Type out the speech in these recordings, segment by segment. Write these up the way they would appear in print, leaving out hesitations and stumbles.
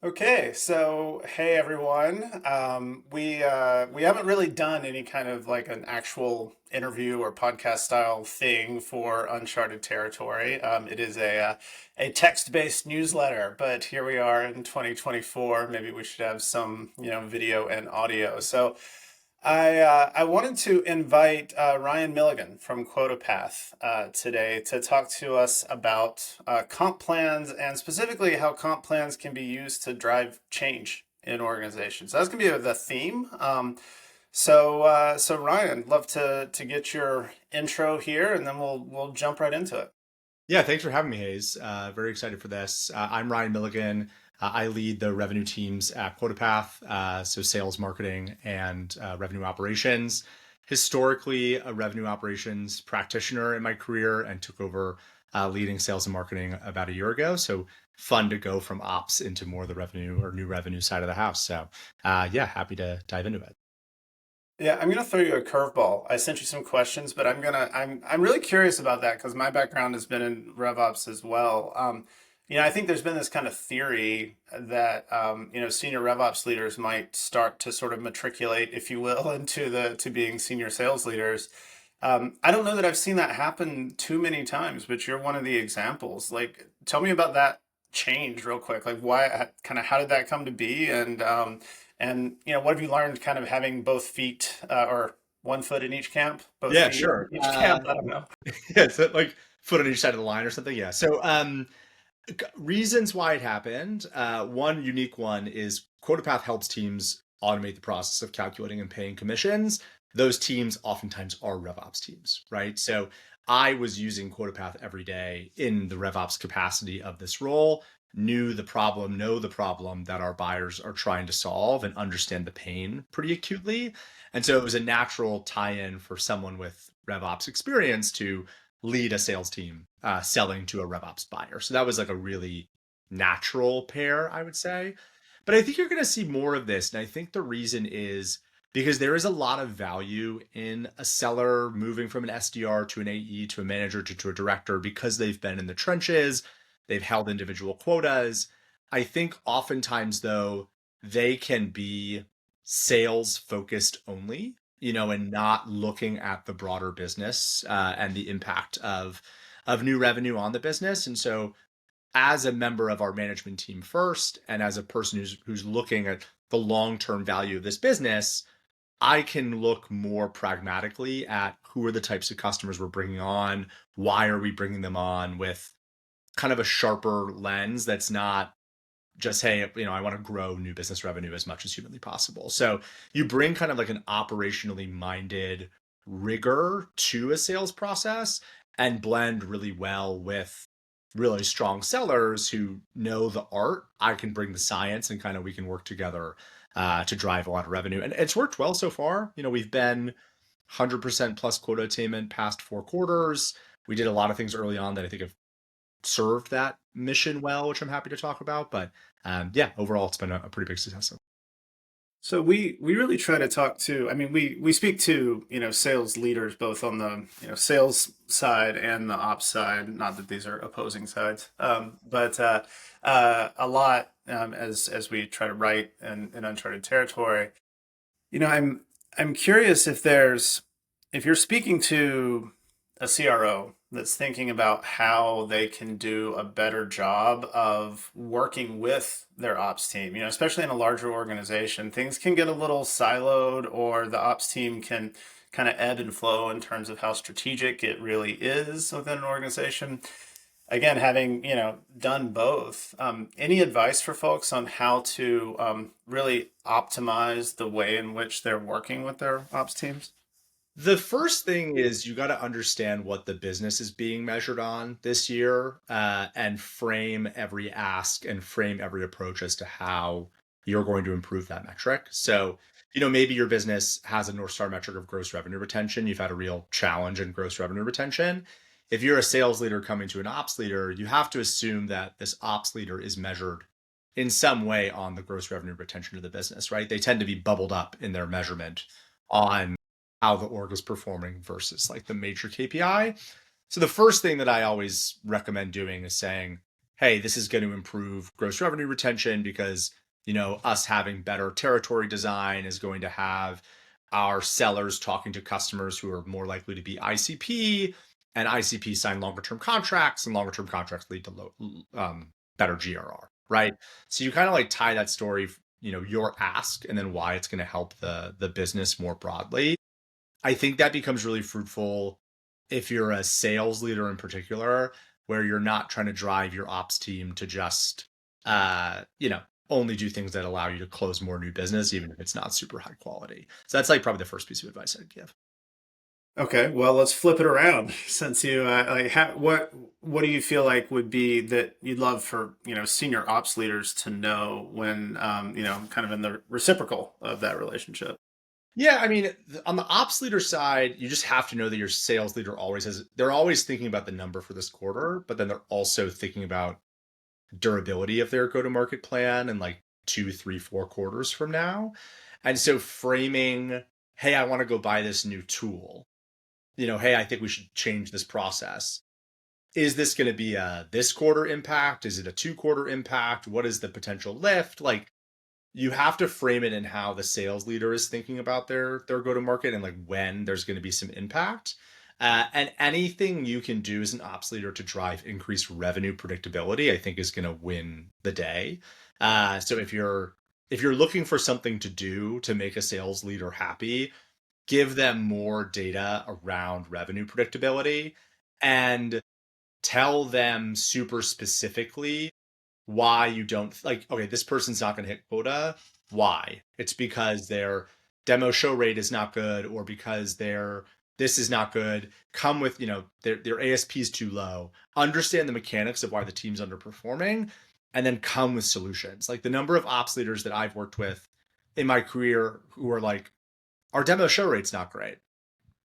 Okay, so hey everyone. We haven't really done any kind of like an actual interview or podcast style thing for Uncharted Territory. It is a text-based newsletter, but here we are in 2024. Maybe we should have some, video and audio. So I wanted to invite Ryan Milligan from QuotaPath today to talk to us about comp plans and specifically how comp plans can be used to drive change in organizations. So that's going to be the theme. So Ryan, love to get your intro here, and then we'll jump right into it. Yeah, thanks for having me, Hayes. Very excited for this. I'm Ryan Milligan. I lead the revenue teams at QuotaPath, so sales, marketing, and revenue operations. Historically, a revenue operations practitioner in my career and took over leading sales and marketing about a year ago. So fun to go from ops into more of the revenue or new revenue side of the house. So yeah, happy to dive into it. Yeah, I'm gonna throw you a curveball. I sent you some questions, but I'm really curious about that because my background has been in RevOps as well. I think there's been this kind of theory that senior RevOps leaders might start to sort of matriculate, if you will, into the to being senior sales leaders. I don't know that I've seen that happen too many times, but you're one of the examples. Like, tell me about that change real quick. Like, why, kind of, how did that come to be, and what have you learned kind of having both feet or one foot in each camp, both Yeah, feet sure. in each camp? I don't know. Yeah, so like foot on each side of the line or something. Yeah. So reasons why it happened. One unique one is QuotaPath helps teams automate the process of calculating and paying commissions. Those teams oftentimes are RevOps teams, right? So I was using QuotaPath every day in the RevOps capacity of this role, knew the problem, know the problem that our buyers are trying to solve, and understand the pain pretty acutely. And so it was a natural tie-in for someone with RevOps experience to lead a sales team selling to a RevOps buyer. So that was like a really natural pair, I would say. But I think you're going to see more of this. And I think the reason is because there is a lot of value in a seller moving from an SDR to an AE to a manager to a director because they've been in the trenches, they've held individual quotas. I think oftentimes, though, they can be sales focused only, and not looking at the broader business and the impact of new revenue on the business. And so as a member of our management team first, and as a person who's looking at the long-term value of this business, I can look more pragmatically at who are the types of customers we're bringing on, why are we bringing them on, with kind of a sharper lens that's not just, hey, I want to grow new business revenue as much as humanly possible. So you bring kind of like an operationally minded rigor to a sales process and blend really well with really strong sellers who know the art. I can bring the science, and kind of we can work together to drive a lot of revenue. And it's worked well so far. We've been 100% plus quota attainment past 4 quarters. We did a lot of things early on that I think have served that mission well, which I'm happy to talk about. But yeah, overall, it's been a pretty big success. So we really try to talk to. I mean, we speak to sales leaders both on the sales side and the ops side. Not that these are opposing sides, but a lot as we try to write in Uncharted Territory. I'm curious if you're speaking to a CRO that's thinking about how they can do a better job of working with their ops team, especially in a larger organization, things can get a little siloed or the ops team can kind of ebb and flow in terms of how strategic it really is within an organization. Again, having, done both, any advice for folks on how to really optimize the way in which they're working with their ops teams? The first thing is you got to understand what the business is being measured on this year, and frame every ask and frame every approach as to how you're going to improve that metric. So, maybe your business has a North Star metric of gross revenue retention. You've had a real challenge in gross revenue retention. If you're a sales leader coming to an ops leader, you have to assume that this ops leader is measured in some way on the gross revenue retention of the business, right? They tend to be bubbled up in their measurement on how the org is performing versus like the major KPI. So the first thing that I always recommend doing is saying, hey, this is going to improve gross revenue retention because, us having better territory design is going to have our sellers talking to customers who are more likely to be ICP, and ICP sign longer term contracts, and longer term contracts lead to better GRR, right? So you kind of like tie that story, your ask, and then why it's going to help the business more broadly. I think that becomes really fruitful if you're a sales leader in particular, where you're not trying to drive your ops team to just, only do things that allow you to close more new business, even if it's not super high quality. So that's like probably the first piece of advice I'd give. Okay, well, let's flip it around. Since you like, what do you feel like would be that you'd love for senior ops leaders to know when kind of in the reciprocal of that relationship? Yeah, I mean, on the ops leader side, you just have to know that your sales leader they're always thinking about the number for this quarter, but then they're also thinking about durability of their go-to-market plan in like 2, 3, 4 quarters from now. And so framing, hey, I want to go buy this new tool. Hey, I think we should change this process. Is this going to be a this quarter impact? Is it a 2 quarter impact? What is the potential lift? Like, you have to frame it in how the sales leader is thinking about their go to market, and like when there's going to be some impact. And anything you can do as an ops leader to drive increased revenue predictability, I think, is going to win the day. So if you're looking for something to do to make a sales leader happy, give them more data around revenue predictability, and tell them super specifically why you don't like, okay, this person's not going to hit quota. Why? It's because their demo show rate is not good, or because their this is not good. Come with, their ASP is too low. Understand the mechanics of why the team's underperforming, and then come with solutions. Like the number of ops leaders that I've worked with in my career who are like, our demo show rate's not great.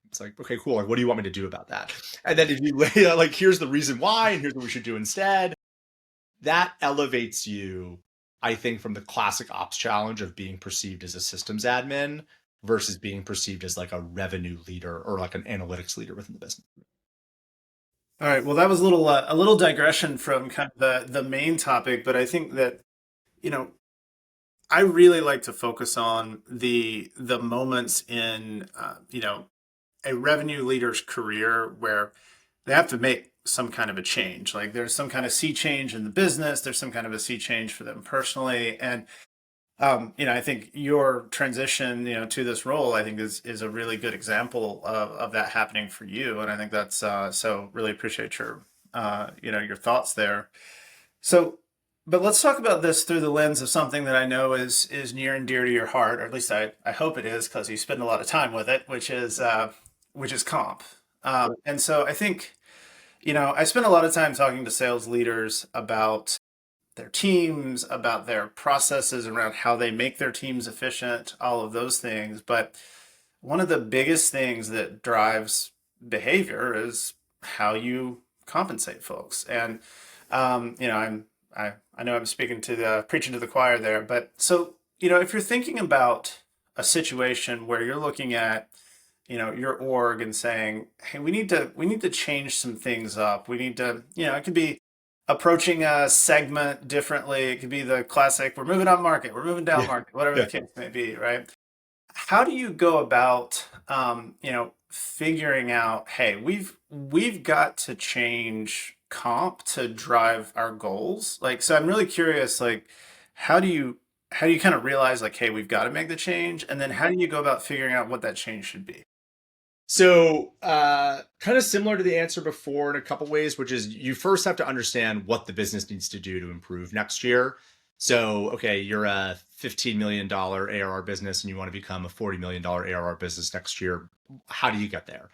It's like, okay, cool. Like, what do you want me to do about that? And then if you lay out, like, here's the reason why, and here's what we should do instead, that elevates you, I think, from the classic ops challenge of being perceived as a systems admin versus being perceived as like a revenue leader or like an analytics leader within the business. All right. Well, that was a little digression from kind of the main topic, but I think that you know I really like to focus on the moments in a revenue leader's career where they have to make some kind of a change. Like there's some kind of sea change in the business. There's some kind of a sea change for them personally, and I think your transition, to this role, I think is a really good example of that happening for you, and I think that's so. Really appreciate your thoughts there. So, but let's talk about this through the lens of something that I know is near and dear to your heart, or at least I hope it is, because you spend a lot of time with it, which is comp. And so I think I spend a lot of time talking to sales leaders about their teams, about their processes around how they make their teams efficient, all of those things. But one of the biggest things that drives behavior is how you compensate folks. And I know I'm speaking to the preaching to the choir there, but so if you're thinking about a situation where you're looking at your org and saying, hey, we need to change some things up. We need to, it could be approaching a segment differently. It could be the classic, we're moving up market, we're moving down Yeah. market, whatever the Yeah. case may be, right? How do you go about figuring out, hey, we've got to change comp to drive our goals? Like, so I'm really curious, like, how do you kind of realize like, hey, we've got to make the change, and then how do you go about figuring out what that change should be? So, kind of similar to the answer before in a couple ways, which is you first have to understand what the business needs to do to improve next year. So, okay, you're a $15 million ARR business and you want to become a $40 million ARR business next year. How do you get there?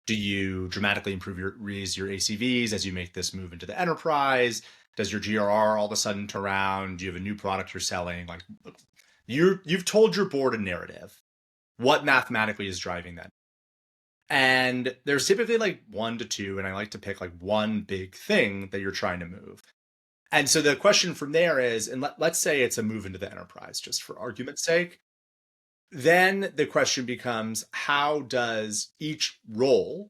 Do you dramatically raise your ACVs as you make this move into the enterprise? Does your GRR all of a sudden turn around? Do you have a new product you're selling? Like, you've told your board a narrative. What mathematically is driving that? And there's typically like 1 to 2, and I like to pick like one big thing that you're trying to move. And so the question from there is, and let's say it's a move into the enterprise, just for argument's sake. Then the question becomes, how does each role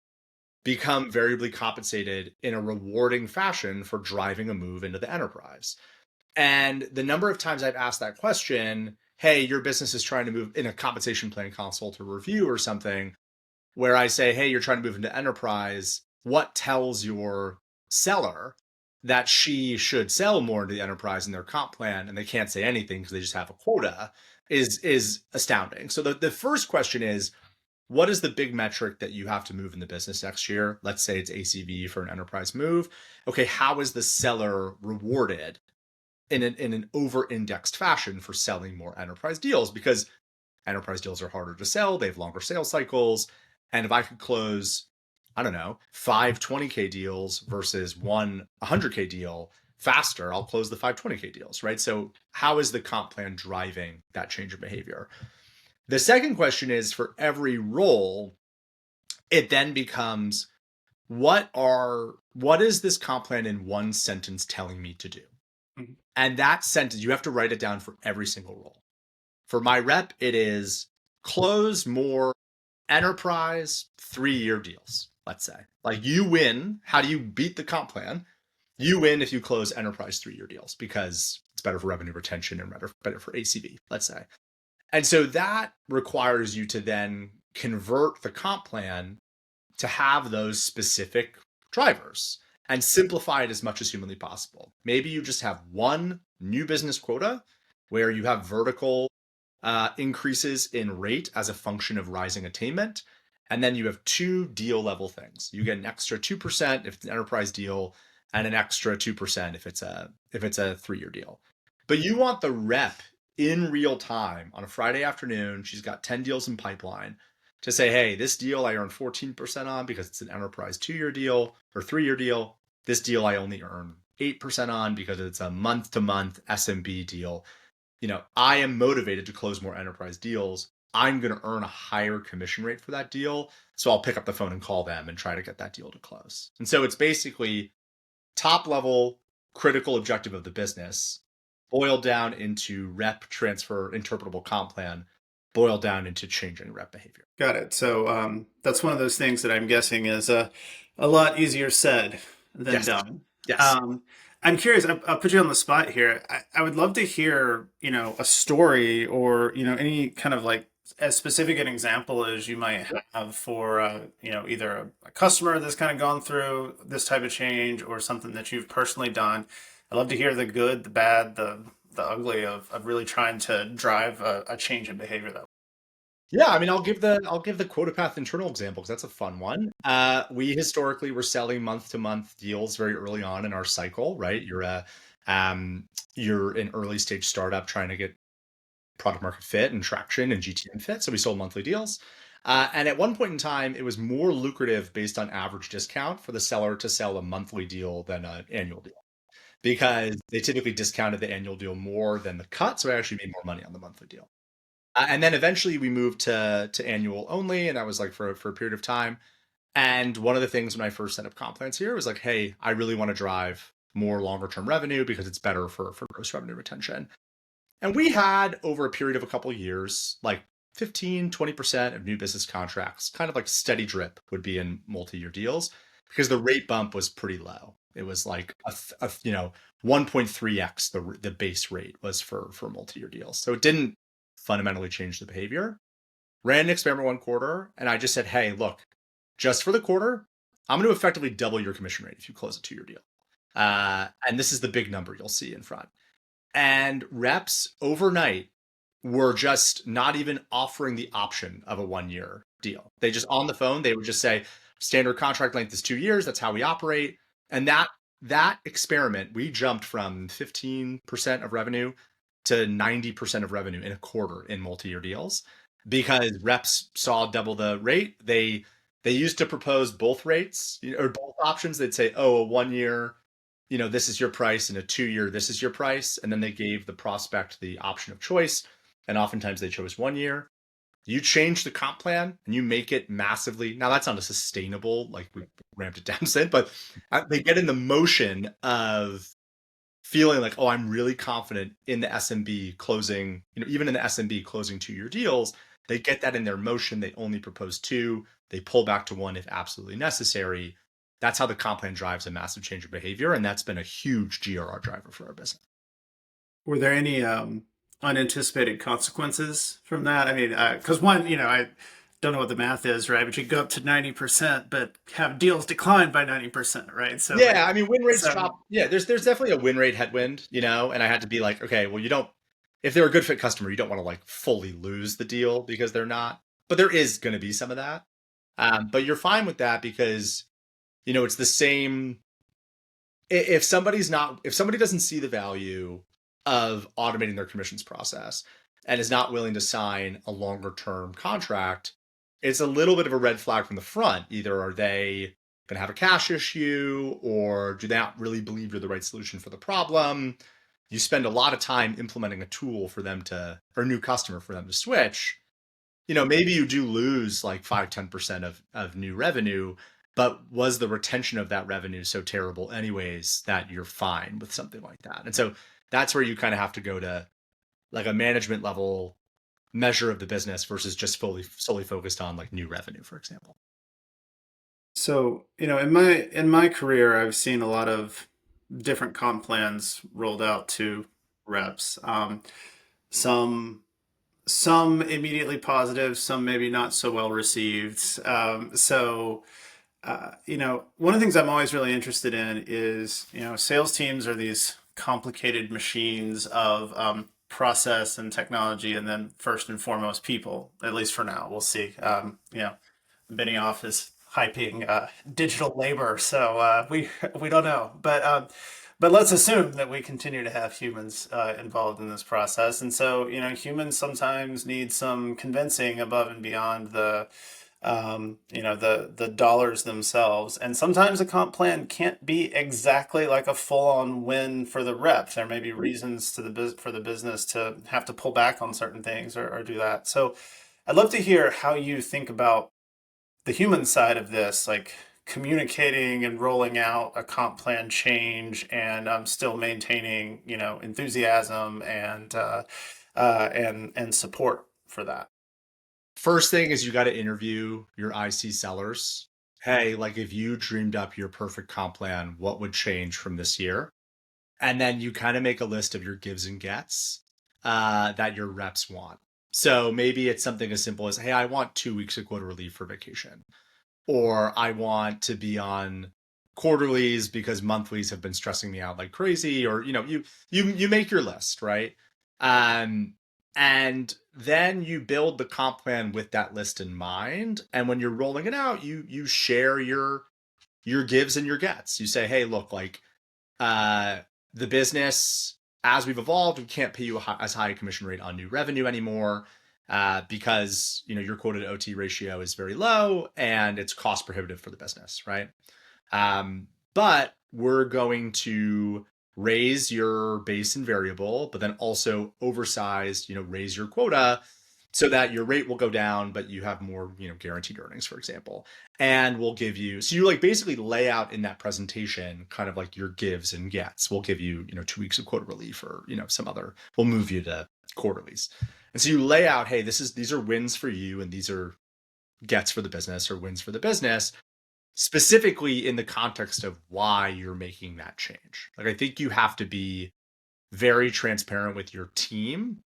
become variably compensated in a rewarding fashion for driving a move into the enterprise. And the number of times I've asked that question, hey, your business is trying to move in a compensation plan consult or review or something, where I say, hey, you're trying to move into enterprise. What tells your seller that she should sell more into the enterprise in their comp plan? And they can't say anything because they just have a quota is astounding. So the first question is, what is the big metric that you have to move in the business next year? Let's say it's ACV for an enterprise move. Okay, how is the seller rewarded in an over-indexed fashion for selling more enterprise deals? Because enterprise deals are harder to sell, they have longer sales cycles. And if I could close, I don't know, 5 20K deals versus 100K deal faster, I'll close the 5 20K deals, right? So how is the comp plan driving that change of behavior? The second question is, for every role, it then becomes, what is this comp plan in one sentence telling me to do? Mhm. And that sentence, you have to write it down for every single role. For my rep, it is close more enterprise 3-year deals, let's say. Like, you win. How do you beat the comp plan? You win if you close enterprise 3-year deals because it's better for revenue retention and better for ACV, let's say. And so that requires you to then convert the comp plan to have those specific drivers and simplify it as much as humanly possible. Maybe you just have one new business quota where you have vertical increases in rate as a function of rising attainment. And then you have 2 deal level things. You get an extra 2% if it's an enterprise deal, and an extra 2% if it's a 3-year deal. But you want the rep in real time on a Friday afternoon. She's got 10 deals in pipeline to say, hey, this deal I earn 14% on because it's an enterprise 2-year deal or 3-year deal. This deal I only earn 8% on because it's a month-to-month SMB deal. I am motivated to close more enterprise deals. I'm going to earn a higher commission rate for that deal. So I'll pick up the phone and call them and try to get that deal to close. And so it's basically top level critical objective of the business boiled down into rep transfer interpretable comp plan, boiled down into changing rep behavior. Got it. So that's one of those things that I'm guessing is a lot easier said than Yes. done. Yes. I'm curious. I'll put you on the spot here. I would love to hear, a story or, any kind of like as specific an example as you might have for, either a customer that's kind of gone through this type of change or something that you've personally done. I'd love to hear the good, the bad, the ugly of really trying to drive a change in behavior that. Yeah, I mean, I'll give the QuotaPath internal example because that's a fun one. We historically were selling month to month deals very early on in our cycle, right? You're an early stage startup trying to get product market fit and traction and GTM fit, so we sold monthly deals. And at one point in time, it was more lucrative based on average discount for the seller to sell a monthly deal than an annual deal because they typically discounted the annual deal more than the cut, so I actually made more money on the monthly deal. And then eventually we moved to annual only, and that was like for a period of time. And one of the things when I first set up comp plans here was like, hey, I really want to drive more longer term revenue because it's better for gross revenue retention. And we had over a period of a couple of years, like 15-20% of new business contracts, kind of like steady drip would be in multi-year deals because the rate bump was pretty low. It was like 1.3x the base rate was for multi-year deals. So it didn't fundamentally change the behavior. Ran an experiment 1 quarter, and I just said, hey, look, just for the quarter, I'm going to effectively double your commission rate if you close a 2-year deal. And this is the big number you'll see in front. And reps overnight were just not even offering the option of a 1-year deal. They just, on the phone, they would just say, standard contract length is 2 years. That's how we operate. And that experiment, we jumped from 15% of revenue to 90% of revenue in a quarter in multi-year deals because reps saw double the rate. They used to propose both rates or both options. They'd say, oh, a 1-year, this is your price, and a 2-year, this is your price. And then they gave the prospect the option of choice. And oftentimes they chose 1 year. You change the comp plan and you make it massively. Now that's not a sustainable, like we ramped it down since, but they get in the motion of feeling like, oh, I'm really confident in the SMB closing, even in the SMB closing 2-year deals. They get that in their motion. They only propose 2. They pull back to one if absolutely necessary. That's how the comp plan drives a massive change of behavior. And that's been a huge GRR driver for our business. Were there any unanticipated consequences from that? I mean, because one, I don't know what the math is, right? But you go up to 90%, but have deals decline by 90%, right? So Yeah, I mean, win rates so drop. Yeah, there's definitely a win rate headwind, and I had to be like, okay, well, you don't, if they're a good fit customer, you don't want to like fully lose the deal because they're not, but there is going to be some of that. But you're fine with that because, it's the same. If somebody doesn't see the value of automating their commissions process and is not willing to sign a longer term contract, it's a little bit of a red flag from the front. Either are they going to have a cash issue, or do they not really believe you're the right solution for the problem? You spend a lot of time implementing a tool for them to, or a new customer for them to switch. Maybe you do lose like 5-10% of new revenue, but was the retention of that revenue so terrible anyways that you're fine with something like that? And so that's where you kind of have to go to like a management level measure of the business versus just solely focused on like new revenue, for example. so in my career, I've seen a lot of different comp plans rolled out to reps. Some some immediately positive, some maybe not so well received. One of the things I'm always really interested in is, sales teams are these complicated machines of process and technology, and then first and foremost, people. At least for now, we'll see. Benioff is hyping digital labor, so we don't know, but let's assume that we continue to have humans involved in this process, and so humans sometimes need some convincing above and beyond the dollars themselves, and sometimes a comp plan can't be exactly like a full-on win for the rep. There may be reasons for the business to have to pull back on certain things or do that. So I'd love to hear how you think about the human side of this, like communicating and rolling out a comp plan change, and still maintaining, enthusiasm and support for that. First thing is you got to interview your IC sellers. Hey, like if you dreamed up your perfect comp plan, what would change from this year? And then you kind of make a list of your gives and gets that your reps want. So maybe it's something as simple as, hey, I want 2 weeks of quota relief for vacation, or I want to be on quarterlies because monthlies have been stressing me out like crazy, or you make your list, right? Um, and then you build the comp plan with that list in mind. And when you're rolling it out, you share your gives and your gets. You say, hey, look, like uh, the business, as we've evolved, we can't pay you as high a commission rate on new revenue anymore because your quota to OT ratio is very low and it's cost prohibitive for the business, right? But we're going to raise your base and variable, but then also oversized, raise your quota so that your rate will go down, but you have more, guaranteed earnings, for example. And we'll give you, so you like basically lay out in that presentation kind of like your gives and gets. We'll give you, 2 weeks of quota relief, or, some other, we'll move you to quarterlies. And so you lay out, hey, these are wins for you, and these are gets for the business or wins for the business, specifically in the context of why you're making that change. Like, I think you have to be very transparent with your team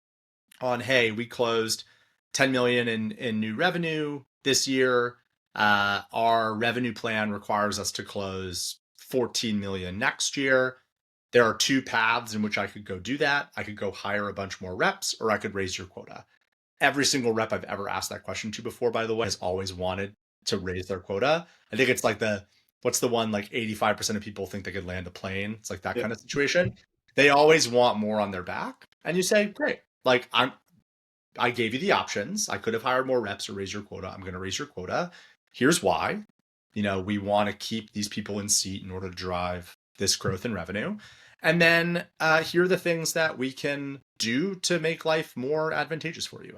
on, hey, we closed 10 million in new revenue this year. Our revenue plan requires us to close 14 million next year. There are two paths in which I could go do that. I could go hire a bunch more reps, or I could raise your quota. Every single rep I've ever asked that question to before, by the way, has always wanted to raise their quota. I think it's like what's the one, like 85% of people think they could land a plane. It's like that Yeah. kind of situation. They always want more on their back. And you say, great, like I gave you the options. I could have hired more reps or raise your quota. I'm going to raise your quota. Here's why. We want to keep these people in seat in order to drive this growth in revenue. And then here are the things that we can do to make life more advantageous for you.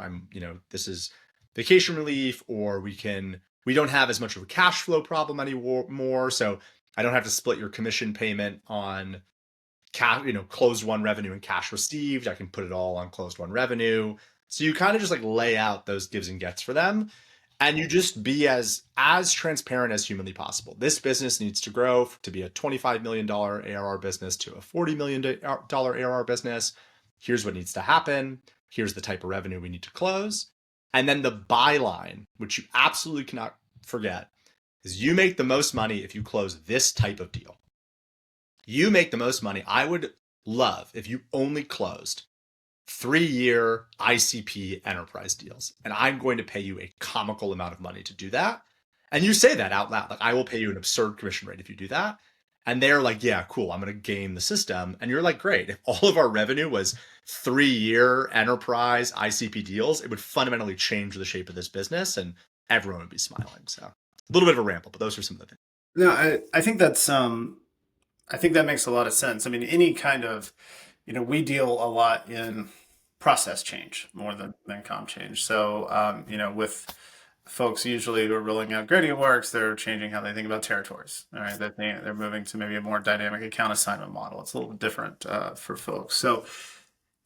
This is vacation relief, or we don't have as much of a cash flow problem anymore. So I don't have to split your commission payment on closed won revenue and cash received. I can put it all on closed won revenue. So you kind of just like lay out those gives and gets for them. and you just be as transparent as humanly possible. This business needs to grow to be a $25 million ARR business to a $40 million ARR business. Here's what needs to happen. Here's the type of revenue we need to close. And then the byline, which you absolutely cannot forget, is you make the most money if you close this type of deal. You make the most money. I would love if you only closed 3-year ICP enterprise deals. And I'm going to pay you a comical amount of money to do that. And you say that out loud, like, I will pay you an absurd commission rate if you do that. And they're like, yeah, cool, I'm going to game the system. And you're like, great. If all of our revenue was 3-year enterprise ICP deals, it would fundamentally change the shape of this business and everyone would be smiling. So a little bit of a ramble, but those are some of the things. No, I think that's I think that makes a lot of sense. I mean, any kind of, we deal a lot in process change more than comp change. So, with folks usually who are rolling out gradient works, they're changing how they think about territories. All right, they're moving to maybe a more dynamic account assignment model. It's a little different for folks. So,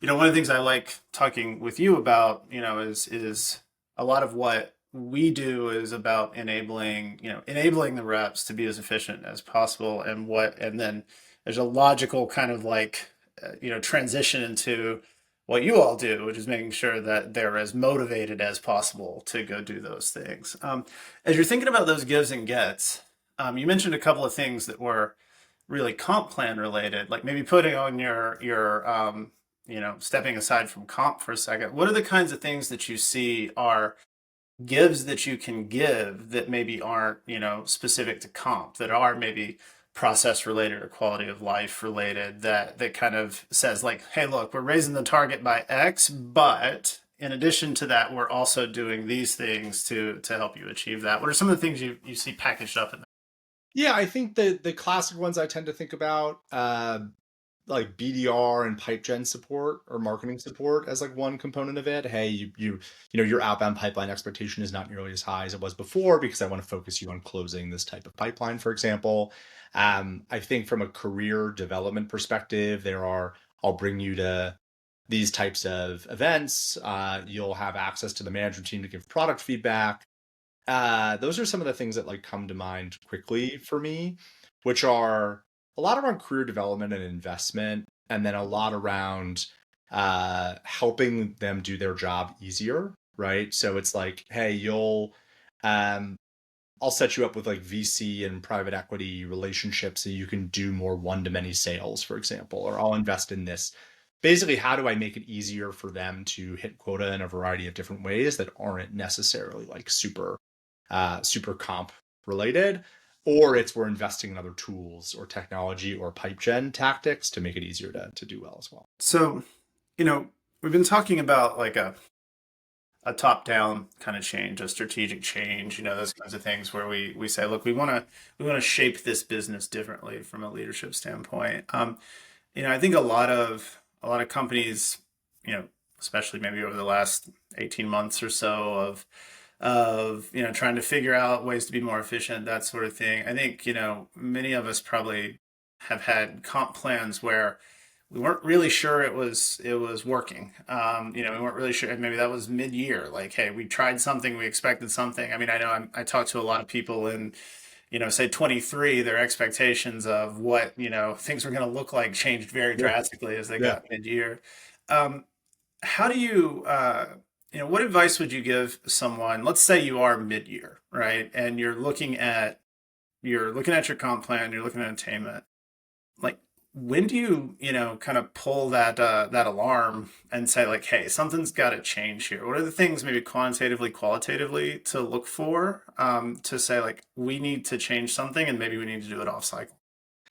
one of the things I like talking with you about, is a lot of what we do is about enabling the reps to be as efficient as possible, and then there's a logical kind of like, transition into what you all do, which is making sure that they're as motivated as possible to go do those things. As you're thinking about those gives and gets, you mentioned a couple of things that were really comp plan related, like maybe putting on your stepping aside from comp for a second. What are the kinds of things that you see are gives that you can give that maybe aren't, specific to comp, that are maybe process related or quality of life related, that kind of says like, hey, look, we're raising the target by X, but in addition to that, we're also doing these things to help you achieve that. What are some of the things you see packaged up in that? Yeah, I think the classic ones I tend to think about, like BDR and pipe gen support or marketing support as like one component of it. Hey, your outbound pipeline expectation is not nearly as high as it was before because I want to focus you on closing this type of pipeline, for example. I think from a career development perspective, I'll bring you to these types of events. You'll have access to the management team to give product feedback. Those are some of the things that like come to mind quickly for me, which are a lot around career development and investment, and then a lot around helping them do their job easier, right? So it's like, hey, um, I'll set you up with like VC and private equity relationships so you can do more one-to-many sales, for example, or I'll invest in this. Basically, how do I make it easier for them to hit quota in a variety of different ways that aren't necessarily like super comp related, or it's we're investing in other tools or technology or pipe gen tactics to make it easier to do well as well. So, we've been talking about like a top down kind of change, a strategic change, those kinds of things where we say, look, we want to shape this business differently from a leadership standpoint. I think a lot of companies, especially maybe over the last 18 months or so of trying to figure out ways to be more efficient, that sort of thing. I think, many of us probably have had comp plans where we weren't really sure it was working. We weren't really sure, and maybe that was mid-year. Like, hey, we tried something, we expected something. I mean, I know I talked to a lot of people in, say 23, their expectations of what, things were going to look like changed very Yeah. drastically as they Yeah. got mid-year. Um, how do what advice would you give someone? Let's say you are mid-year, right? And you're looking at your comp plan, you're looking at attainment. Like, when do you kind of pull that alarm and say like, hey, something's got to change here? What are the things maybe quantitatively, qualitatively to look for, to say like, we need to change something and maybe we need to do it off cycle?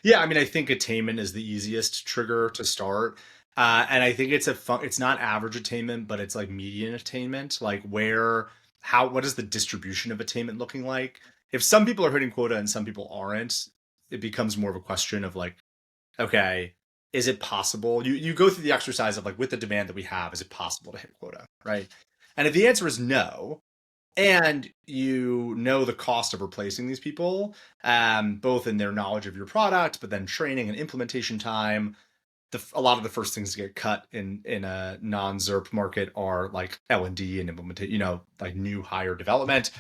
Yeah, I mean, I think attainment is the easiest trigger to start. And I think it's not average attainment, but it's like median attainment. Like what is the distribution of attainment looking like? If some people are hitting quota and some people aren't, it becomes more of a question of like, okay, is it possible? You go through the exercise of like, with the demand that we have, is it possible to hit quota, right? And if the answer is no, and you know the cost of replacing these people, both in their knowledge of your product, but then training and implementation time, a lot of the first things to get cut in a non-ZERP market are like L&D and implementation, like new hire development.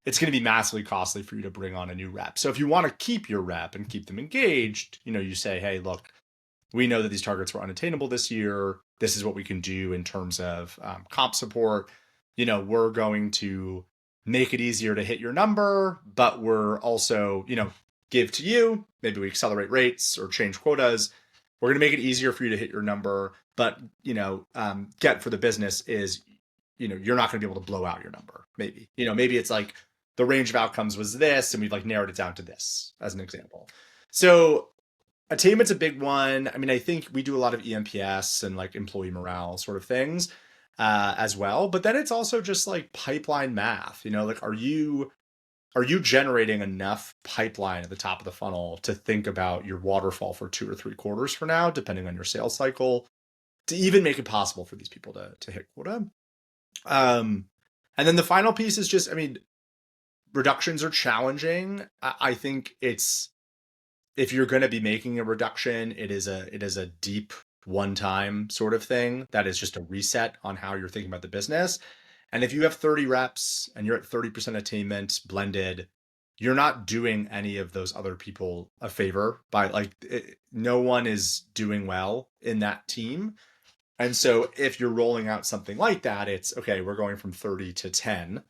It's going to be massively costly for you to bring on a new rep. So if you want to keep your rep and keep them engaged, you say, hey, look, we know that these targets were unattainable this year. This is what we can do in terms of comp support. We're going to make it easier to hit your number, but we're also, give to you. Maybe we accelerate rates or change quotas. We're going to make it easier for you to hit your number, but get for the business is, you're not going to be able to blow out your number. Maybe it's like the range of outcomes was this, and we've like narrowed it down to this as an example. So attainment's a big one. I mean, I think we do a lot of EMPS and like employee morale sort of things as well. But then it's also just like pipeline math. Like are you generating enough pipeline at the top of the funnel to think about your waterfall for 2 or 3 quarters for now, depending on your sales cycle, to even make it possible for these people to hit quota? And then the final piece is just, I mean, reductions are challenging. I think if you're going to be making a reduction, it is a deep one-time sort of thing that is just a reset on how you're thinking about the business. And if you have 30 reps and you're at 30% attainment blended, you're not doing any of those other people a favor by no one is doing well in that team. And so if you're rolling out something like that, it's okay, we're going from 30 to 10.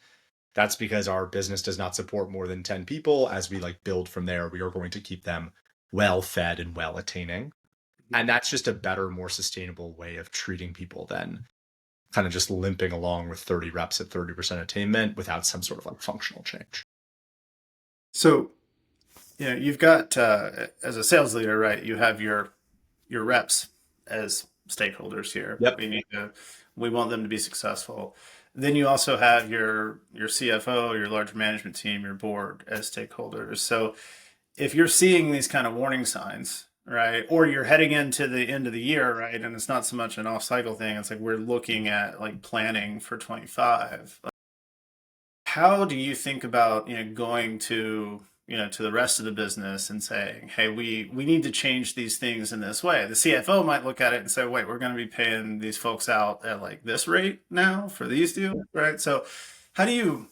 That's because our business does not support more than 10 people. As we build from there, we are going to keep them well fed and well attaining. And that's just a better, more sustainable way of treating people than kind of just limping along with 30 reps at 30% attainment without some sort of functional change. So, you've got as a sales leader, right? You have your reps as stakeholders here. Yep. We want them to be successful. Then you also have your CFO, your large management team, your board as stakeholders. So if you're seeing these kind of warning signs, right, or you're heading into the end of the year, right, and it's not so much an off-cycle thing, it's like we're looking at planning for 25. How do you think about going to to the rest of the business and saying, hey, we need to change these things in this way? The CFO might look at it and say, wait, we're going to be paying these folks out at this rate now for these deals, right? So how do you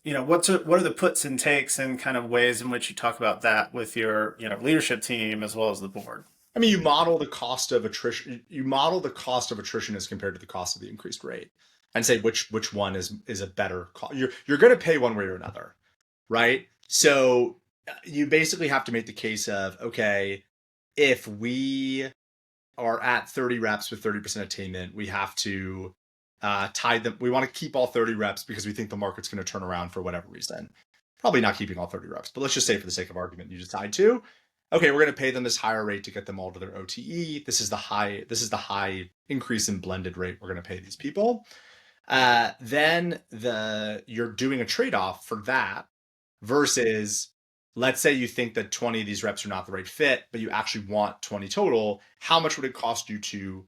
what are the puts and takes and kind of ways in which you talk about that with your leadership team as well as the board? I mean, you model the cost of attrition. You model the cost of attrition as compared to the cost of the increased rate, and say which one is a better cost. You're going to pay one way or another, right? So you basically have to make the case of, okay, if we are at 30 reps with 30% attainment, we have to tie them. We want to keep all 30 reps because we think the market's going to turn around for whatever reason. Probably not keeping all 30 reps, but let's just say for the sake of argument, you decide to. Okay, we're going to pay them this higher rate to get them all to their OTE. This is the high increase in blended rate we're going to pay these people. Then you're doing a trade-off for that versus, let's say you think that 20 of these reps are not the right fit, but you actually want 20 total. How much would it cost you to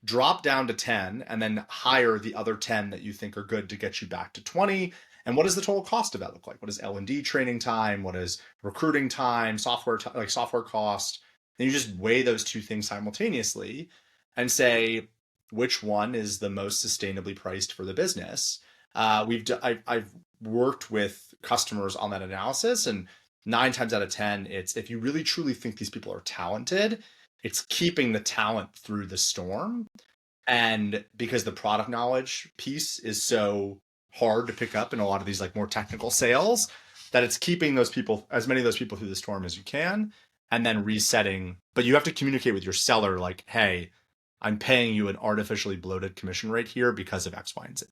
drop down to 10 and then hire the other 10 that you think are good to get you back to 20? And what does the total cost of that look like? What is L&D training time? What is recruiting time, software cost? And you just weigh those two things simultaneously and say, which one is the most sustainably priced for the business? I've worked with customers on that analysis, and 9 times out of 10, it's if you really truly think these people are talented, it's keeping the talent through the storm. And because the product knowledge piece is so hard to pick up in a lot of these more technical sales, that it's keeping those people, as many of those people through the storm as you can, and then resetting. But you have to communicate with your seller hey, I'm paying you an artificially bloated commission rate here because of X, Y, and Z.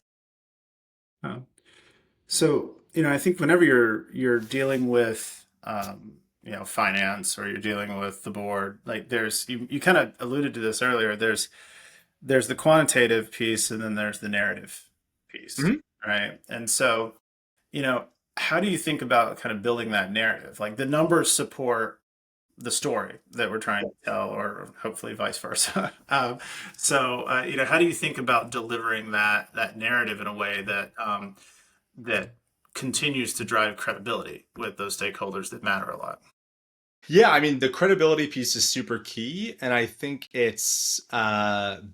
Oh. So, I think whenever you're dealing with finance, or you're dealing with the board, there's you kind of alluded to this earlier. There's the quantitative piece, and then there's the narrative piece, right? And so, how do you think about kind of building that narrative? The numbers support the story that we're trying to tell, or hopefully vice versa. So, how do you think about delivering that narrative in a way that continues to drive credibility with those stakeholders that matter a lot? Yeah, I mean, the credibility piece is super key, and I think it's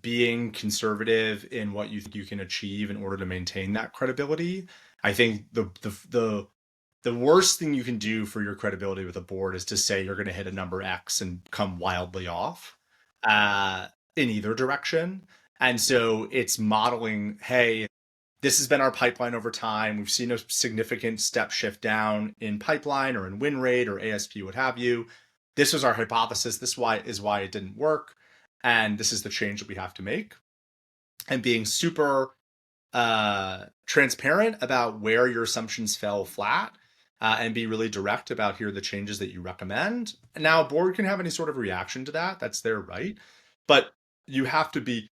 being conservative in what you think you can achieve in order to maintain that credibility. I think the worst thing you can do for your credibility with a board is to say you're going to hit a number X and come wildly off uh, in either direction. And so it's modeling, hey, this has been our pipeline over time. We've seen a significant step shift down in pipeline or in win rate or ASP, what have you. This was our hypothesis. This is why it didn't work. And this is the change that we have to make. And being super transparent about where your assumptions fell flat, and be really direct about here are the changes that you recommend. And now a board can have any sort of reaction to that. That's their right. But you have to be,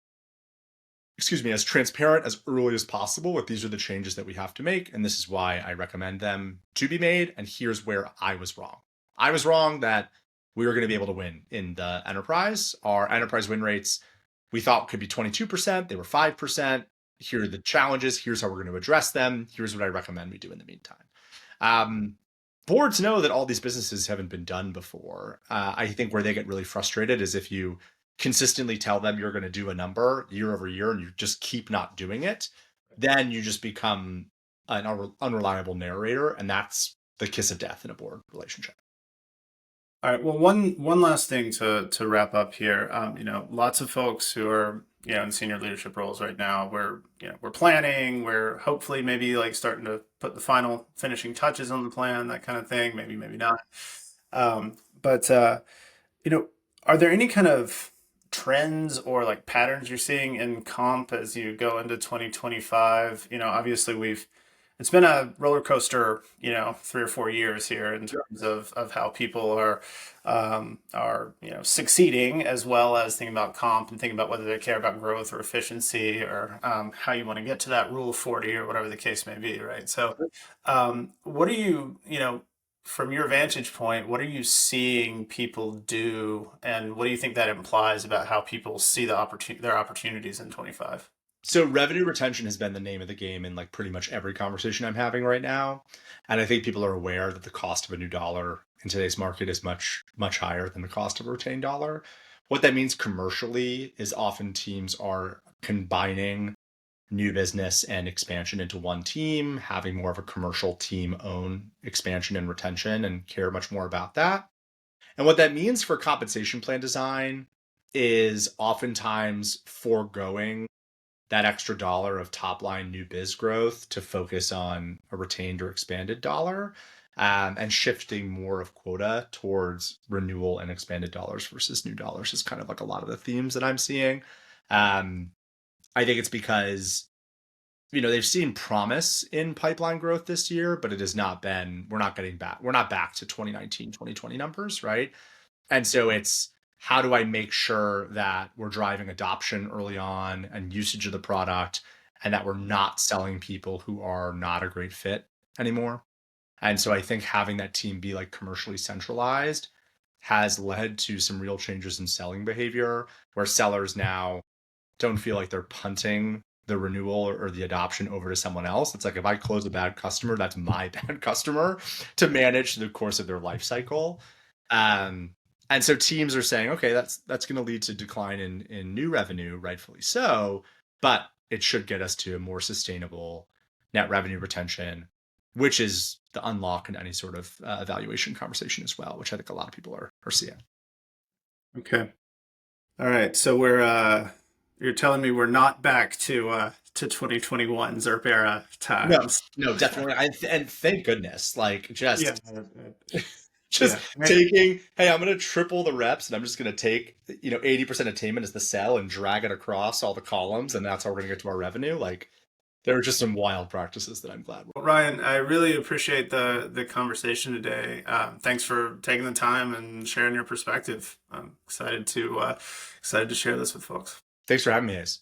excuse me, as transparent as early as possible with these are the changes that we have to make. And this is why I recommend them to be made. And here's where I was wrong. I was wrong that we were going to be able to win in the enterprise. Our enterprise win rates we thought could be 22%. They were 5%. Here are the challenges. Here's how we're going to address them. Here's what I recommend we do in the meantime. Um, Boards know that all these businesses haven't been done before. I think where they get really frustrated is if you consistently tell them you're going to do a number year over year and you just keep not doing it, then you just become an unreliable narrator. And that's the kiss of death in a board relationship. All right. Well, one last thing to wrap up here. Lots of folks who are in senior leadership roles right now. We're planning. We're hopefully maybe like starting to put the final finishing touches on the plan, that kind of thing. Maybe not. But you know, are there any kind of trends or like patterns you're seeing in comp as you go into 2025? Obviously it's been a roller coaster, 3 or 4 years here in terms of how people are succeeding as well as thinking about comp and thinking about whether they care about growth or efficiency or how you want to get to that rule of 40 or whatever the case may be, right? So, what are from your vantage point, what are you seeing people do, and what do you think that implies about how people see their opportunities in 25? So revenue retention has been the name of the game in like pretty much every conversation I'm having right now. And I think people are aware that the cost of a new dollar in today's market is much, much higher than the cost of a retained dollar. What that means commercially is often teams are combining new business and expansion into one team, having more of a commercial team own expansion and retention and care much more about that. And what that means for compensation plan design is oftentimes foregoing that extra dollar of top line new biz growth to focus on a retained or expanded dollar, and shifting more of quota towards renewal and expanded dollars versus new dollars is kind of like a lot of the themes that I'm seeing. Um, I think it's because they've seen promise in pipeline growth this year, but it has not been, we're not back to 2019, 2020 numbers, right? And so it's how do I make sure that we're driving adoption early on and usage of the product and that we're not selling people who are not a great fit anymore. And so I think having that team be like commercially centralized has led to some real changes in selling behavior where sellers now don't feel like they're punting the renewal or the adoption over to someone else. It's like if I close a bad customer, that's my bad customer to manage the course of their life cycle. Um, and so teams are saying, okay, that's going to lead to decline in new revenue, rightfully so, but it should get us to a more sustainable net revenue retention, which is the unlock in any sort of evaluation conversation as well, which I think a lot of people are seeing. Okay. All right. So you're telling me we're not back to 2021 Zerp era No, times. no, definitely. And thank goodness, like Yeah. just Yeah. taking, hey, I'm going to triple the reps and I'm just going to take, 80% attainment as the cell and drag it across all the columns. And that's how we're going to get to our revenue. Like there are just some wild practices that I'm glad with. Well, Ryan, I really appreciate the conversation today. Thanks for taking the time and sharing your perspective. I'm excited to share this with folks. Thanks for having me, Ace.